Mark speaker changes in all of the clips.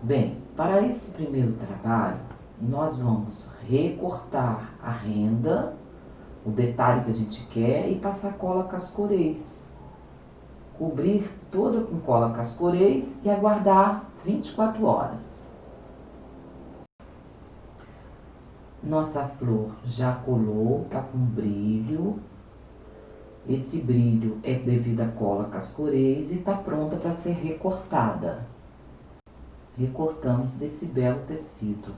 Speaker 1: Bem, para esse primeiro trabalho, nós vamos recortar a renda, o detalhe que a gente quer, e passar cola cascorês. Cobrir toda com cola cascorês e aguardar 24 horas. Nossa flor já colou, tá com brilho. Esse brilho é devido à cola cascorês e está pronta para ser recortada. Recortamos desse belo tecido.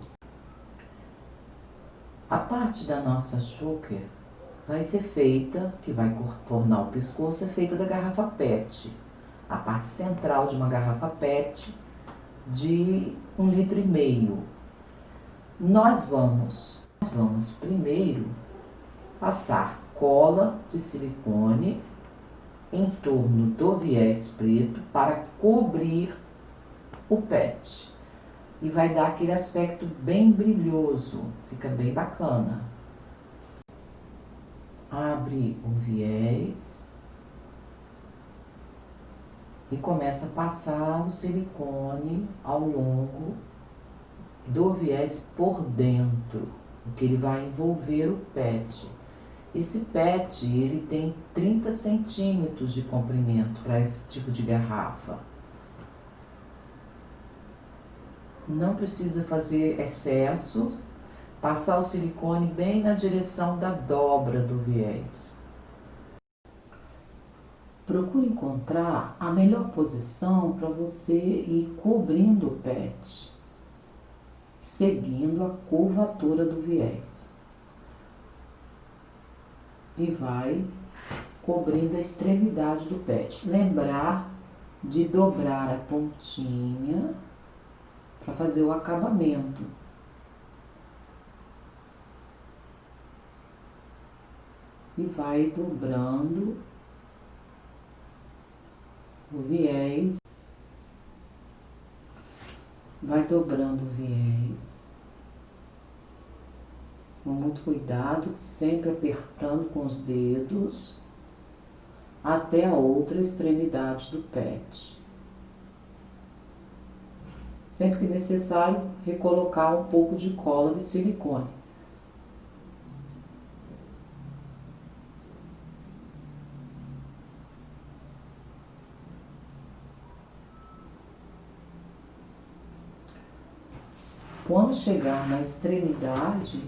Speaker 1: A parte da nossa choker vai ser feita, que vai tornar o pescoço, é feita da garrafa PET. A parte central de uma garrafa PET de 1,5 litro. Nós vamos primeiro passar cola de silicone em torno do viés preto para cobrir o PET. E vai dar aquele aspecto bem brilhoso, fica bem bacana. Abre o viés e começa a passar o silicone ao longo do viés por dentro, porque ele vai envolver o PET. Esse PET, ele tem 30 centímetros de comprimento para esse tipo de garrafa. Não precisa fazer excesso, passar o silicone bem na direção da dobra do viés. Procure encontrar a melhor posição para você ir cobrindo o PET, seguindo a curvatura do viés. E vai cobrindo a extremidade do PET. Lembrar de dobrar a pontinha para fazer o acabamento. E vai dobrando o viés, vai dobrando o viés, com muito cuidado, sempre apertando com os dedos, até a outra extremidade do PET. Sempre que necessário, recolocar um pouco de cola de silicone. Quando chegar na extremidade,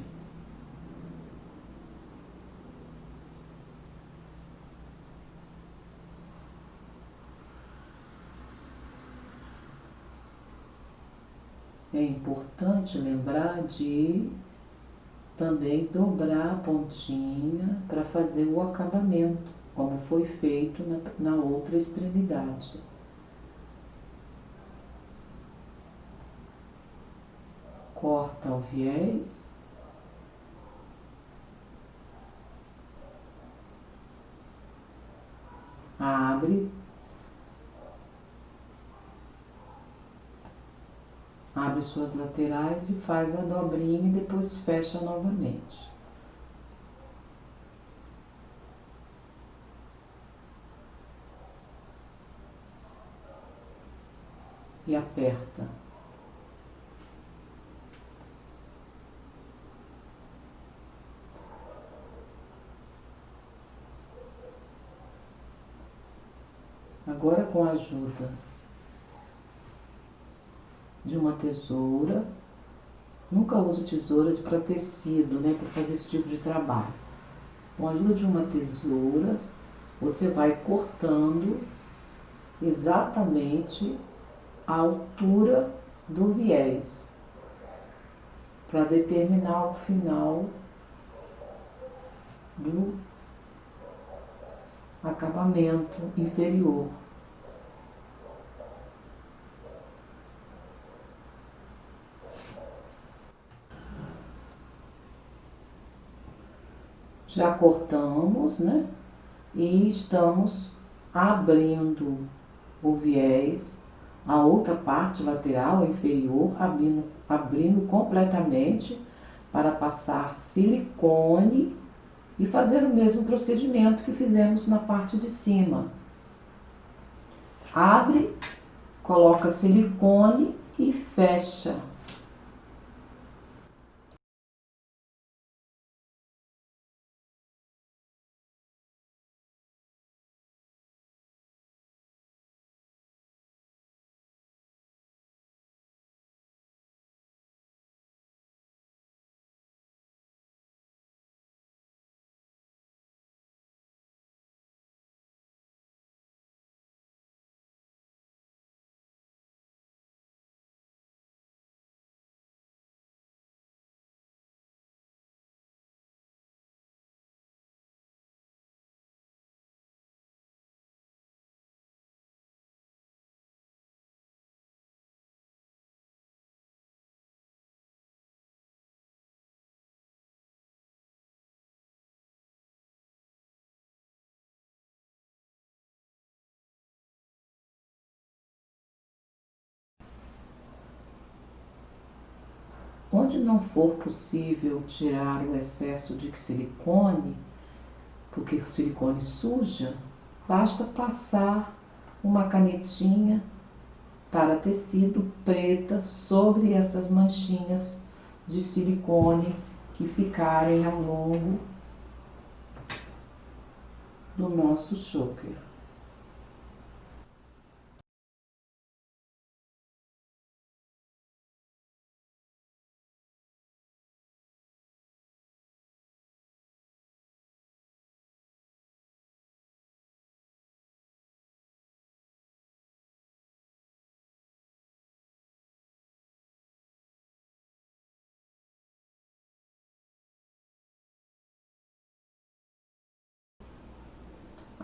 Speaker 1: é importante lembrar de também dobrar a pontinha para fazer o acabamento, como foi feito na outra extremidade. Corta o viés. Abre suas laterais e faz a dobrinha e depois fecha novamente. E aperta. Agora, com a ajuda de uma tesoura, nunca use tesoura para tecido, né, para fazer esse tipo de trabalho. Com a ajuda de uma tesoura, você vai cortando exatamente a altura do viés, para determinar o final do acabamento inferior. Já cortamos, né? E estamos abrindo o viés, a outra parte lateral, inferior, abrindo completamente para passar silicone e fazer o mesmo procedimento que fizemos na parte de cima. Abre coloca silicone e fecha. Onde não for possível tirar o excesso de silicone, porque o silicone suja, basta passar uma canetinha para tecido preta sobre essas manchinhas de silicone que ficarem ao longo do nosso choker.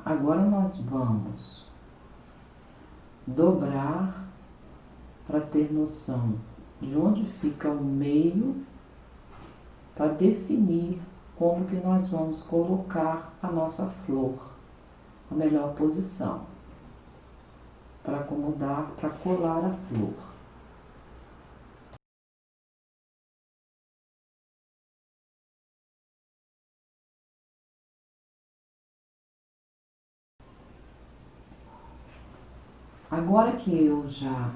Speaker 1: Agora nós vamos dobrar para ter noção de onde fica o meio, para definir como que nós vamos colocar a nossa flor, a melhor posição para acomodar, para colar a flor. Agora que eu já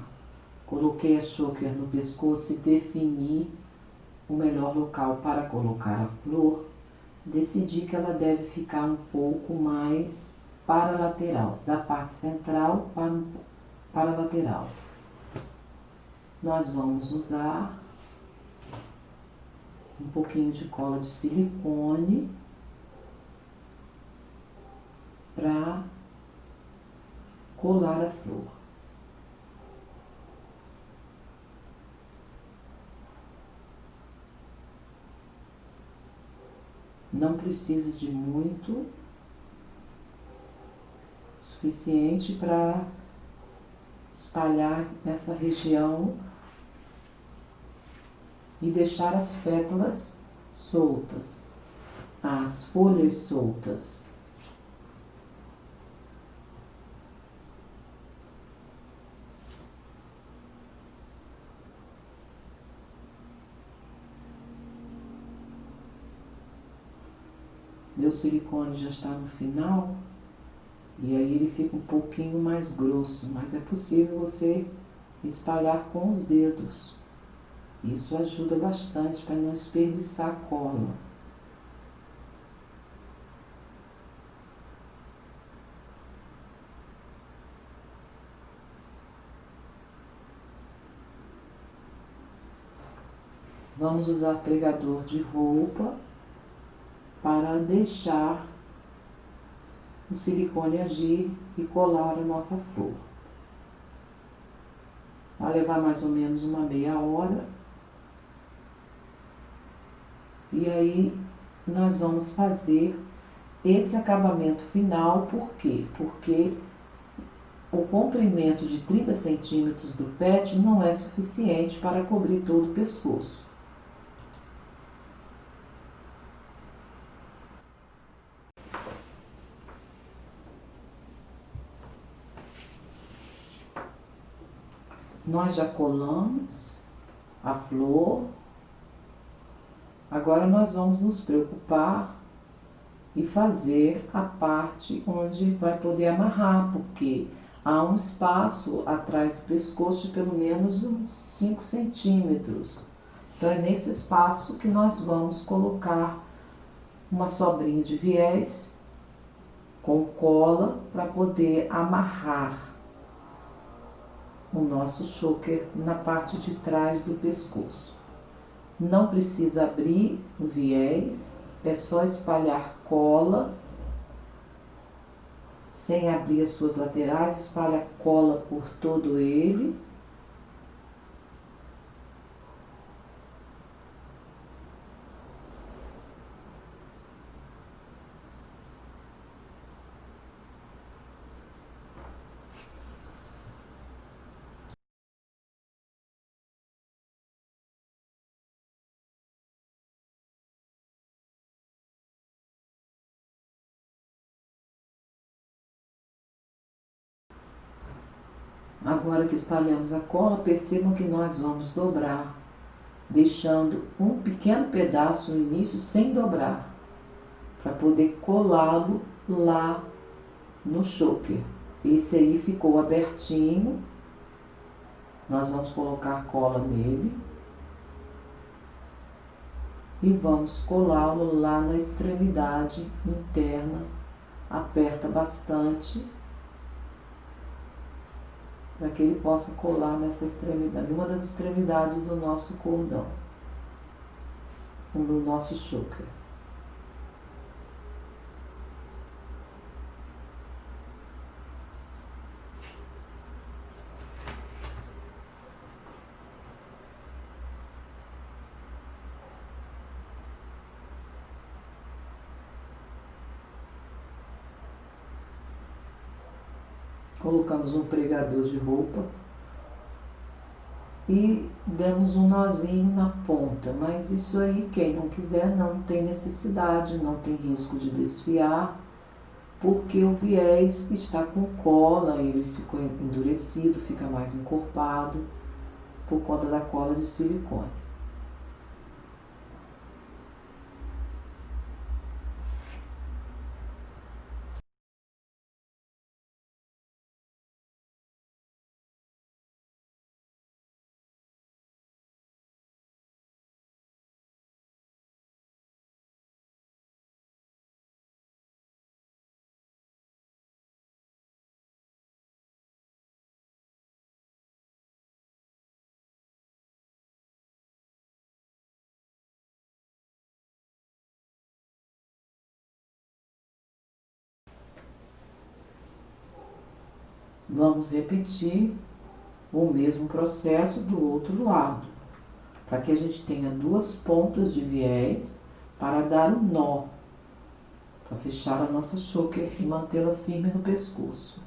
Speaker 1: coloquei a choker no pescoço e defini o melhor local para colocar a flor, decidi que ela deve ficar um pouco mais para a lateral, da parte central para a lateral. Nós vamos usar um pouquinho de cola de silicone para colar a flor. Não precisa de muito, suficiente para espalhar nessa região e deixar as pétalas soltas, as folhas soltas. Meu silicone já está no final e aí ele fica um pouquinho mais grosso, mas é possível você espalhar com os dedos. Isso ajuda bastante para não desperdiçar cola. Vamos usar pregador de roupa para deixar o silicone agir e colar a nossa flor. Vai levar mais ou menos uma meia hora. E aí nós vamos fazer esse acabamento final, por quê? Porque o comprimento de 30 centímetros do pet não é suficiente para cobrir todo o pescoço. Nós já colamos a flor. Agora nós vamos nos preocupar e fazer a parte onde vai poder amarrar, porque há um espaço atrás do pescoço de pelo menos uns 5 centímetros. Então é nesse espaço que nós vamos colocar uma sobrinha de viés com cola para poder amarrar o nosso choker na parte de trás do pescoço. Não precisa abrir o viés, é só espalhar cola, sem abrir as suas laterais, espalha cola por todo ele. Agora que espalhamos a cola, percebam que nós vamos dobrar, deixando um pequeno pedaço no início sem dobrar, para poder colá-lo lá no choker. Esse aí ficou abertinho, nós vamos colocar cola nele e vamos colá-lo lá na extremidade interna. Aperta bastante para que ele possa colar nessa extremidade, uma das extremidades do nosso cordão, do nosso choker. Colocamos um pregador de roupa e demos um nozinho na ponta, mas isso aí quem não quiser não tem necessidade, não tem risco de desfiar, porque o viés está com cola, ele ficou endurecido, fica mais encorpado por conta da cola de silicone. Vamos repetir o mesmo processo do outro lado, para que a gente tenha duas pontas de viés para dar um nó, para fechar a nossa choker e mantê-la firme no pescoço.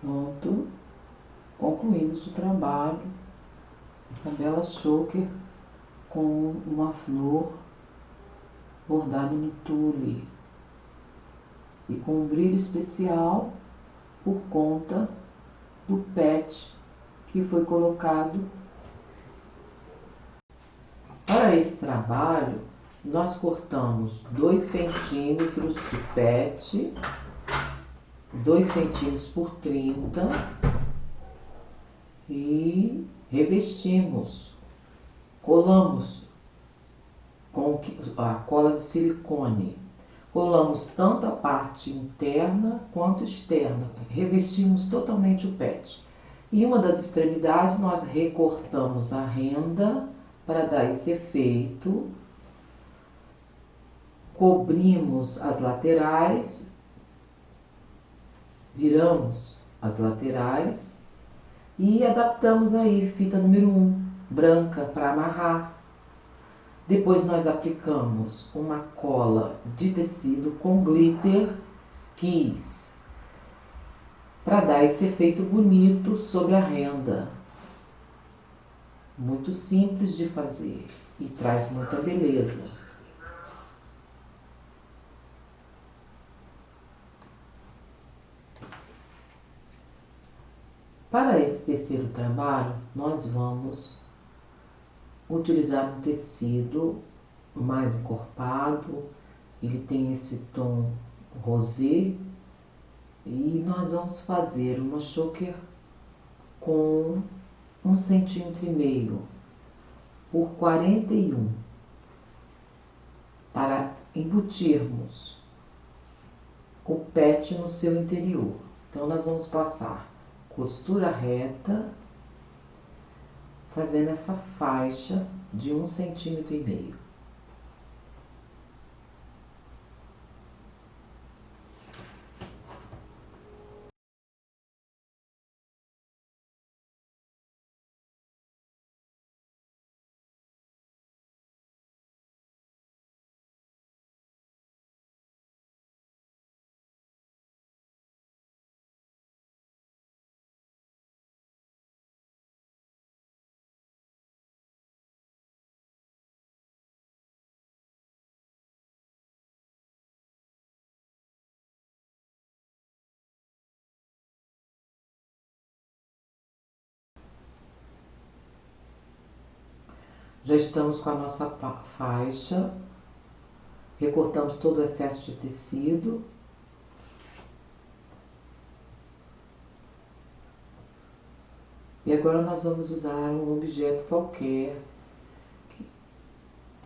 Speaker 1: Pronto, concluímos o trabalho, essa bela choker com uma flor bordada no tule e com um brilho especial por conta do pet que foi colocado. Para esse trabalho, nós cortamos 2 centímetros de pet, 2 centímetros por 30 e revestimos, colamos com a cola de silicone. Colamos tanto a parte interna quanto externa, revestimos totalmente o pet. E uma das extremidades nós recortamos a renda para dar esse efeito, cobrimos as laterais, viramos as laterais e adaptamos aí fita número 1, branca, para amarrar. Depois nós aplicamos uma cola de tecido com glitter Kiss. para dar esse efeito bonito sobre a renda. Muito simples de fazer e traz muita beleza. Para esse terceiro trabalho, nós vamos utilizar um tecido mais encorpado, ele tem esse tom rosé, e nós vamos fazer uma choker com 1,5 cm por 41 para embutirmos o pet no seu interior. Então nós vamos passar costura reta, fazendo essa faixa de 1,5 cm. Já estamos com a nossa faixa, recortamos todo o excesso de tecido. E agora nós vamos usar um objeto qualquer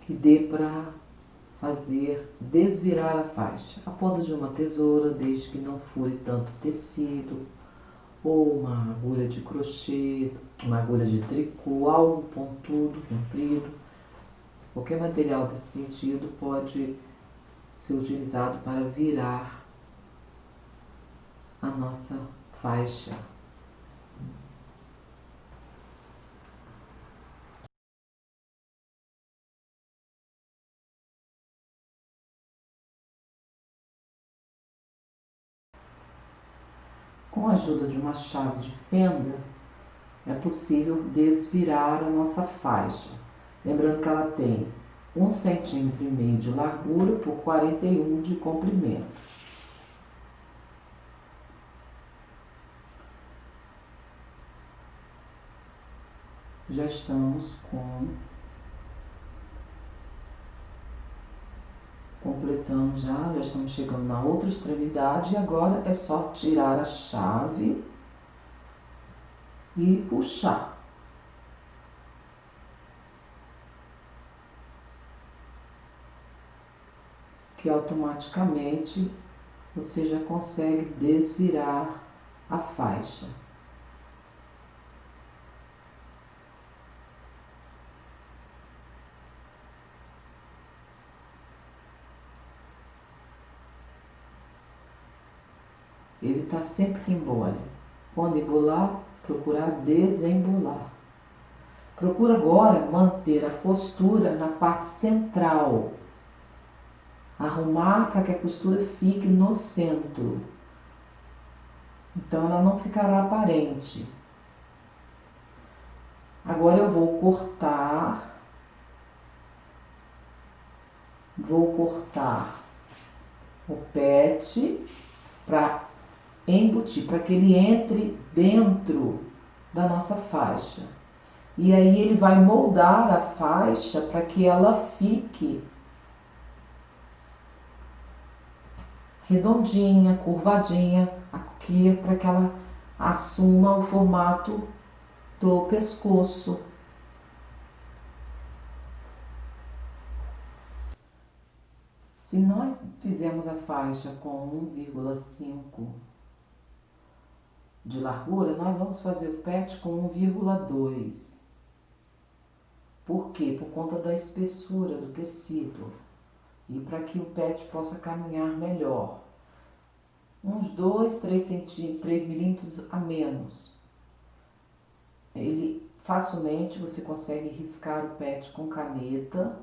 Speaker 1: que dê para fazer desvirar a faixa. A ponta de uma tesoura, desde que não fure tanto tecido, ou uma agulha de crochê, uma agulha de tricô, algo pontudo, comprido. Qualquer material desse sentido pode ser utilizado para virar a nossa faixa. Com a ajuda de uma chave de fenda, é possível desvirar a nossa faixa. Lembrando que ela tem 1,5 cm de largura por 41 de comprimento. Já estamos completando já estamos chegando na outra extremidade e agora é só tirar a chave e puxar. Que automaticamente você já consegue desvirar a faixa. Evitar sempre que embole. Quando embolar, procurar desembolar. Procura agora manter a costura na parte central. Arrumar para que a costura fique no centro. Então ela não ficará aparente. Agora eu vou cortar o pet para embutir, para que ele entre dentro da nossa faixa. E aí ele vai moldar a faixa para que ela fique redondinha, curvadinha, aqui para que ela assuma o formato do pescoço. Se nós fizermos a faixa com 1,5 de largura, nós vamos fazer o pet com 1,2. Por quê? Por conta da espessura do tecido e para que o pet possa caminhar melhor. Uns 2, 3 milímetros a menos. Ele facilmente você consegue riscar o pet com caneta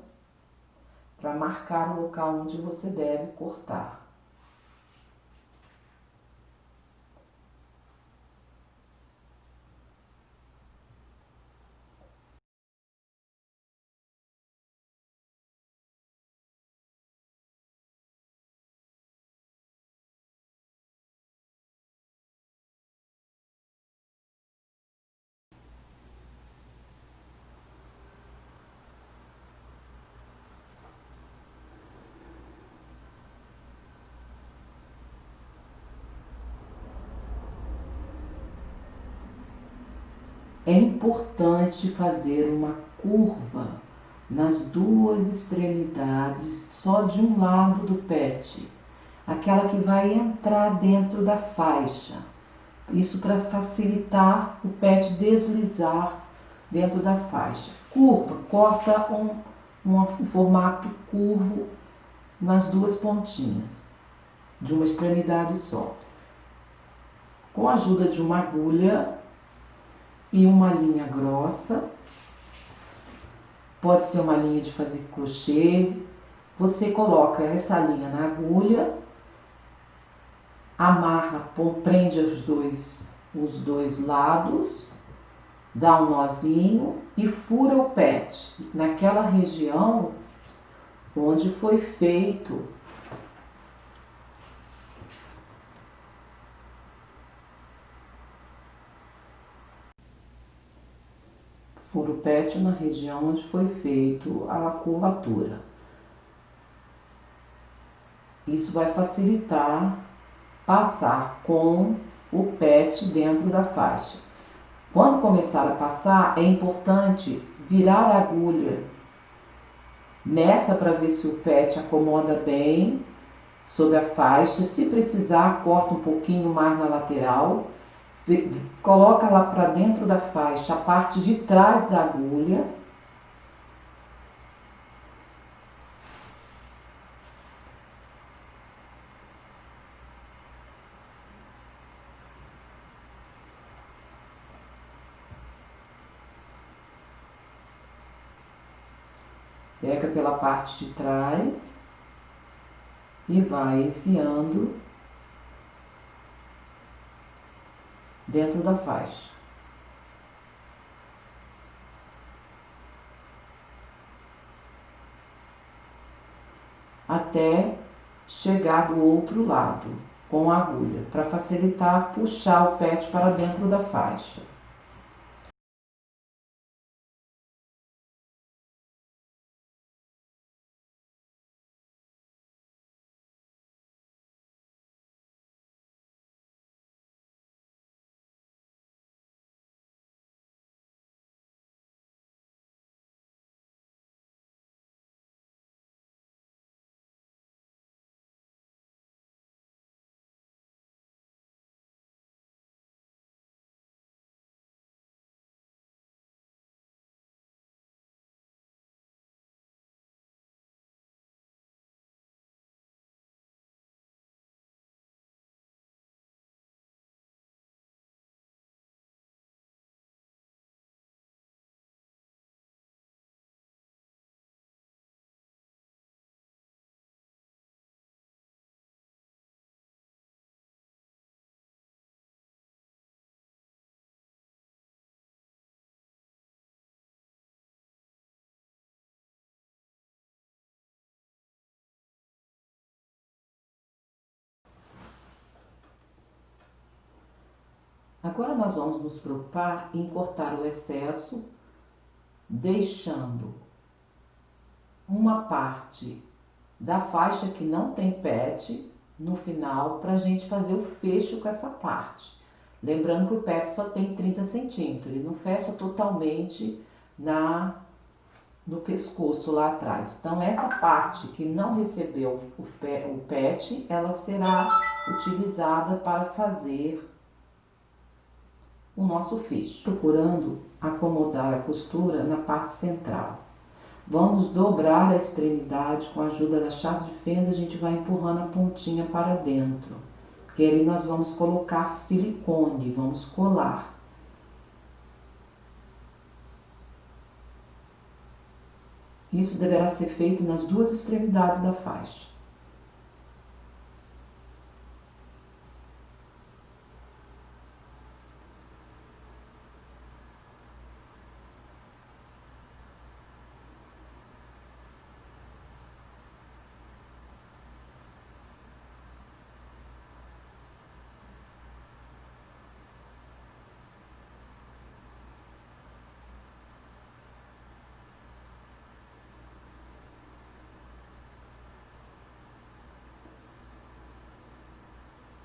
Speaker 1: para marcar o local onde você deve cortar. É importante fazer uma curva nas duas extremidades, só de um lado do pet, aquela que vai entrar dentro da faixa. Isso para facilitar o pet deslizar dentro da faixa. Curva, corta um formato curvo nas duas pontinhas, de uma extremidade só. Com a ajuda de uma agulha e uma linha grossa, pode ser uma linha de fazer crochê, você coloca essa linha na agulha, amarra, prende os dois lados, dá um nozinho e fura o pet naquela região onde foi feito fura o pet na região onde foi feito a curvatura. Isso vai facilitar passar com o pet dentro da faixa. Quando começar a passar, é importante virar a agulha. Meça para ver se o pet acomoda bem sobre a faixa. Se precisar, corta um pouquinho mais na lateral. Coloca lá para dentro da faixa a parte de trás da agulha. Pega pela parte de trás e vai enfiando dentro da faixa. Até chegar do outro lado com a agulha, para facilitar puxar o pet para dentro da faixa. Agora nós vamos nos preocupar em cortar o excesso, deixando uma parte da faixa que não tem pet no final para a gente fazer o fecho com essa parte. Lembrando que o pet só tem 30 centímetros, ele não fecha totalmente no pescoço lá atrás. Então essa parte que não recebeu o pet, ela será utilizada para fazer o nosso fecho, procurando acomodar a costura na parte central. Vamos dobrar a extremidade com a ajuda da chave de fenda, a gente vai empurrando a pontinha para dentro, porque ali nós vamos colocar silicone, vamos colar. Isso deverá ser feito nas duas extremidades da faixa.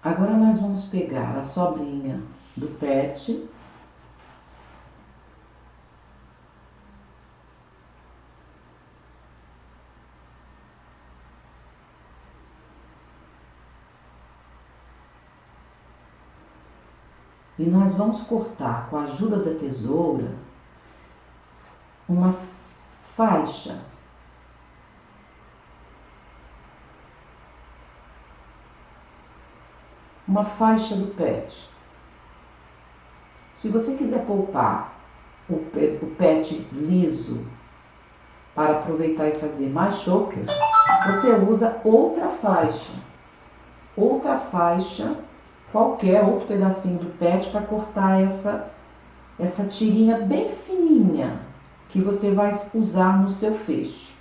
Speaker 1: Agora nós vamos pegar a sobrinha do pet E nós vamos cortar com a ajuda da tesoura uma faixa. Uma faixa do pet. Se você quiser poupar o pet liso para aproveitar e fazer mais chokers, você usa outra faixa, qualquer outro pedacinho do pet para cortar essa tirinha bem fininha que você vai usar no seu feixe.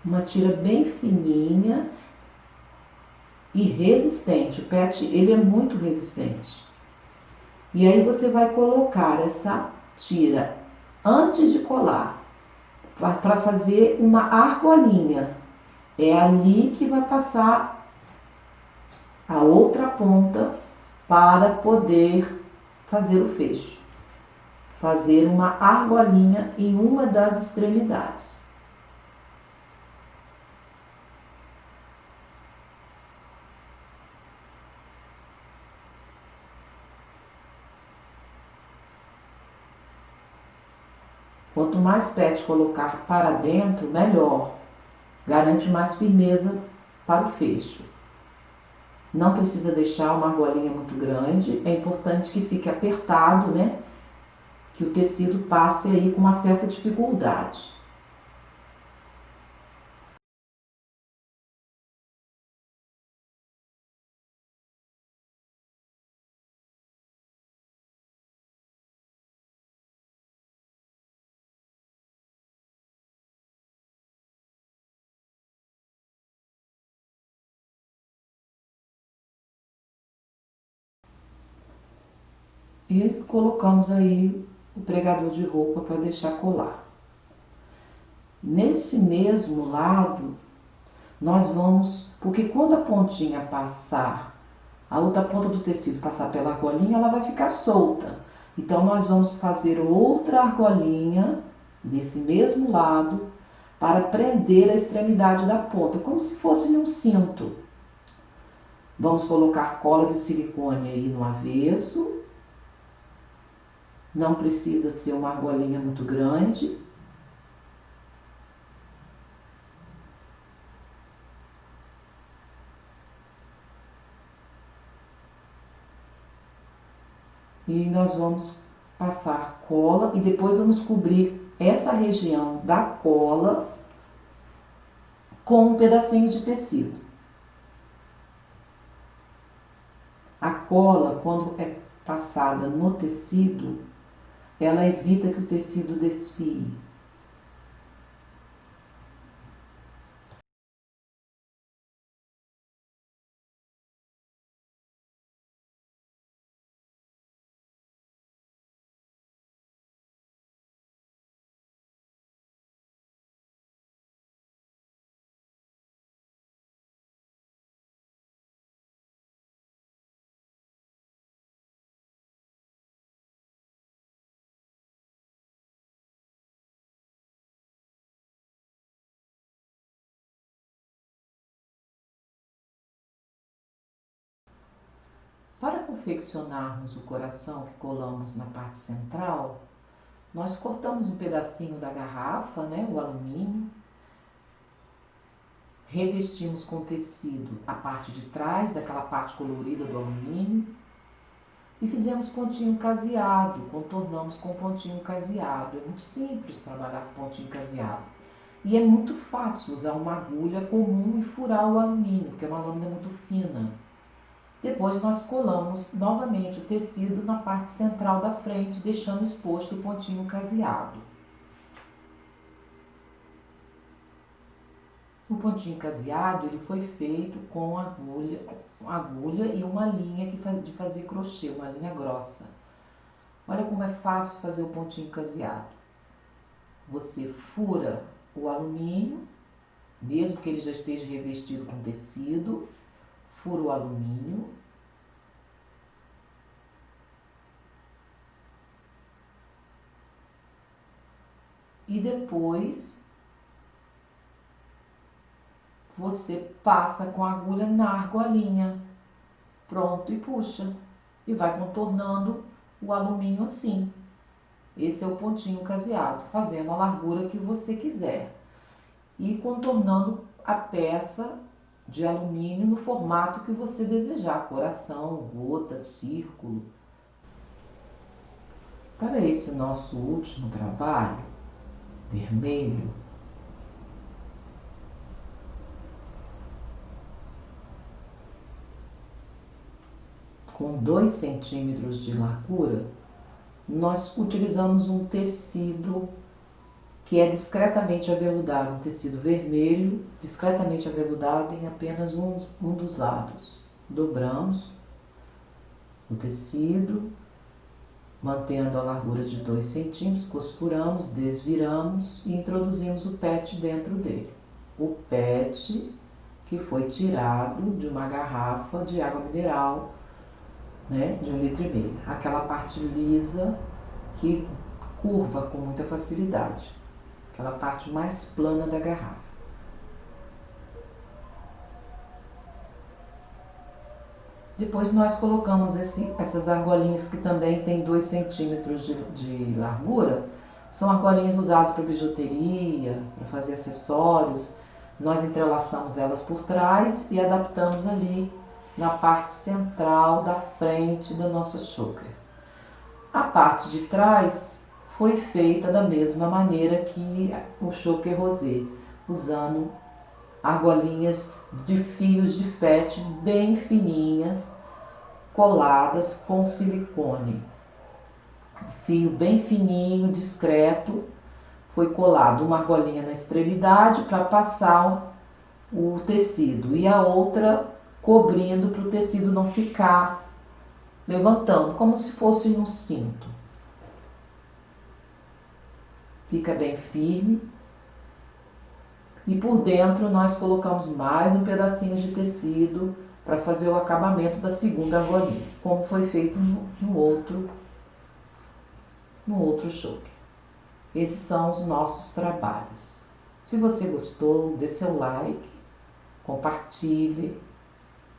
Speaker 1: Uma tira bem fininha e resistente. O pet, ele é muito resistente. E aí você vai colocar essa tira antes de colar para fazer uma argolinha. É ali que vai passar a outra ponta para poder fazer o fecho. Fazer uma argolinha em uma das extremidades. Quanto mais pet colocar para dentro, melhor. Garante mais firmeza para o fecho. Não precisa deixar uma argolinha muito grande. É importante que fique apertado, né? Que o tecido passe aí com uma certa dificuldade. E colocamos aí o pregador de roupa para deixar colar. Nesse mesmo lado, nós vamos, porque quando a pontinha passar, a outra ponta do tecido passar pela argolinha, ela vai ficar solta. Então nós vamos fazer outra argolinha desse mesmo lado para prender a extremidade da ponta, como se fosse num cinto. Vamos colocar cola de silicone aí no avesso. Não precisa ser uma argolinha muito grande. E nós vamos passar cola e depois vamos cobrir essa região da cola com um pedacinho de tecido. A cola, quando é passada no tecido, ela evita que o tecido desfie. Para confeccionarmos o coração que colamos na parte central, nós cortamos um pedacinho da garrafa, né, o alumínio, revestimos com tecido a parte de trás, daquela parte colorida do alumínio, e fizemos pontinho caseado, contornamos com pontinho caseado. É muito simples trabalhar com pontinho caseado. E é muito fácil usar uma agulha comum e furar o alumínio, porque é uma lâmina muito fina. Depois nós colamos novamente o tecido na parte central da frente, deixando exposto o pontinho caseado. O pontinho caseado ele foi feito com agulha e uma linha de fazer crochê, uma linha grossa. Olha como é fácil fazer o pontinho caseado. Você fura o alumínio, mesmo que ele já esteja revestido com tecido, fura o alumínio. E depois você passa com a agulha na argolinha, pronto, e puxa. E vai contornando o alumínio assim. Esse é o pontinho caseado, fazendo a largura que você quiser. E contornando a peça de alumínio no formato que você desejar, coração, gota, círculo. Para esse nosso último trabalho, vermelho, com 2 centímetros de largura, nós utilizamos um tecido que é discretamente aveludado, um tecido vermelho, discretamente aveludado em apenas um dos lados. Dobramos o tecido, mantendo a largura de 2 centímetros, costuramos, desviramos e introduzimos o PET dentro dele. O PET que foi tirado de uma garrafa de água mineral, né, de 1,5 litro. Aquela parte lisa que curva com muita facilidade. Aquela parte mais plana da garrafa. Depois nós colocamos essas argolinhas que também tem 2 centímetros de largura. São argolinhas usadas para bijuteria, para fazer acessórios. Nós entrelaçamos elas por trás e adaptamos ali na parte central da frente da nossa choker. A parte de trás foi feita da mesma maneira que o choker rosé, usando argolinhas de fios de PET bem fininhas, coladas com silicone. Fio bem fininho, discreto, foi colado uma argolinha na extremidade para passar o tecido e a outra cobrindo para o tecido não ficar levantando, como se fosse um cinto. Fica bem firme. E por dentro nós colocamos mais um pedacinho de tecido para fazer o acabamento da segunda argolinha, como foi feito no outro choker. Esses são os nossos trabalhos. Se você gostou, dê seu like, compartilhe,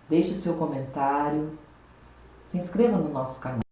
Speaker 1: deixe seu comentário, se inscreva no nosso canal.